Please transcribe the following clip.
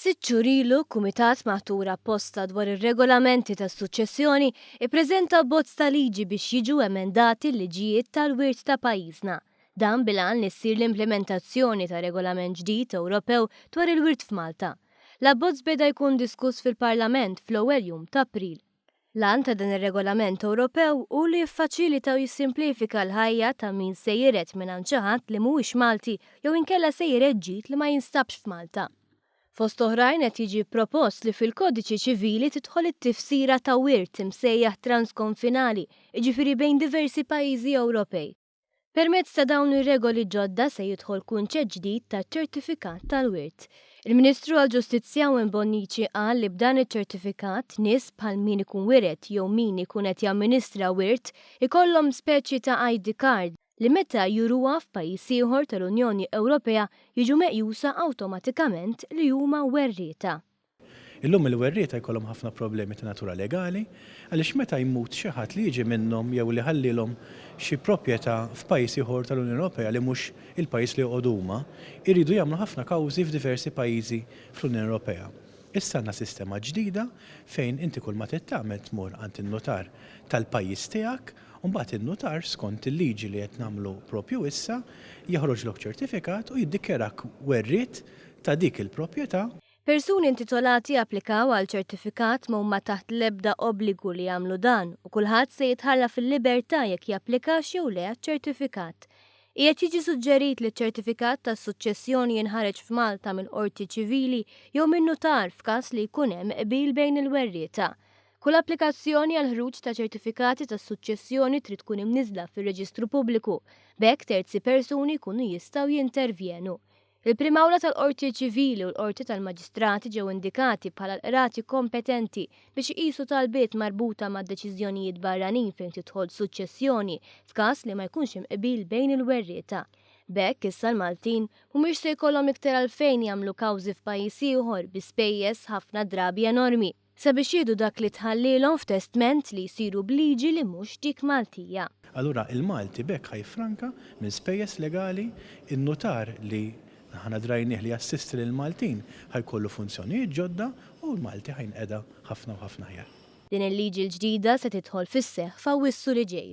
Sitt xhur ilu kumitat maħtur apposta dwar ir-regolamenti tas-suċċessjoni ippreżenta bozz ta' liġi biex jiġu emendati l-liġijiet tal-wirt ta' pajjiżna. Dan bilan li ssir l-implementazzjoni ta' regolament ġdid Ewropew dwar il-wirt f'Malta. L-abbozz beda jkun diskuss fil-Parlament fl-ewwel jum ta' April. Lan ta' dan ir-regolament Ewropew hu li jiffaċilita u jissimplifika l-ħajja ta' min se jiret mingħand xi ħadd li mhuwiex Malti jew inkella se jiret ġid li ma jinstabx f'Malta. Fost oħrajn qed jiġi propost li fil-kodiċi ċivili tidħol it-tifsira ta' wirt imsejjaħ transkonfinali, jiġifieri bejn diversi pajjiżi Ewropej. Permezz ta' dawn ir-regoli ġodda se jidħol kunċett ġdid ta' ċertifikat tal-wirt. Il-Ministru għall-Ġustizzja Owen Bonnici qal li b'dan iċ-ċertifikat nies bħal min ikun wiret jew min ikun qed jamministra wirt ikollhom speċi ta' ID card li meta juruha f'pajjiż ieħor tal-Unjoni Ewropea jiġu meqjusa awtomatikament li huma werrieta. Illum il-werrieta jkollhom ħafna problemi ta' natura legali għaliex meta jmut xi ħadd li jiġi minnhom jew li ħallilhom xi proprjetà f'pajjiż ieħor tal-Unjoni Ewropea li mhux il-pajjiż li jqogħdu huma, jridu jagħmlu ħafna kawżi f'diversi pajjiżi fl-Unjoni Ewropea. Issa għandna sistema ġdida fejn inti kull ma tagħmel tmur għand in-notar tal-pajjiż tiegħek u mbagħad in-notar skont il-liġi li qed nagħmlu proprju issa joħroġlok ċertifikat u jiddikjarak werriet ta' dik il-proprjetà. Persuni intitolati applikaw għal ċertifikat ma huma taħt l-ebda obbligu li jagħmlu dan u kulħadd se jitħalla fil-libertà jekk japplika jew le għaċ-ċertifikat. Qiegħed jiġi suġġerit li ċ-ċertifikat tas-suċċessjoni jinħareġ f'Malta mill-qorti ċivili jew min notar f'każ li jkun hemm qbil bejn il-werrieta. Kull applikazzjoni għal ħruġ ta' ċertifikati tas-suċċessjoni trid tkun imniżla fir-Reġistru Pubbliku, b'hekk terzi persuni jkunu jistgħu jintervjenu. Il-primawla tal-qorti ċivili u l-qorti tal-maġistrati ġew indikati bħala l-qrati kompetenti biex iqisu talbiet marbuta mad deċiżjonijiet barranin fejn tidħol suċċessjoni f'każ li ma jkunx hemm qbil bejn il-werrieta. B'hekk issa l-Maltin mhumiex se jkollhom iktar għalfejn jagħmlu kawżi f'pajjiż ieħor bi spejjeż ħafna drabi enormi sabiex jieħdu dak li tħallilhom f'testment li jsiru b'liġi li mhux dik Maltija. Allura il-Malti bekk ħajfranka minn spejjeż legali in-notar li ħana drajnieh li jassisti lil Maltin ħajkollu funzjonijiet ġodda u l-Malti ħajnqeda ħafna u ħafna ħjar. Din il-liġi l-ġdida se tidħol fis-seħħ f'Awwissu li ġej.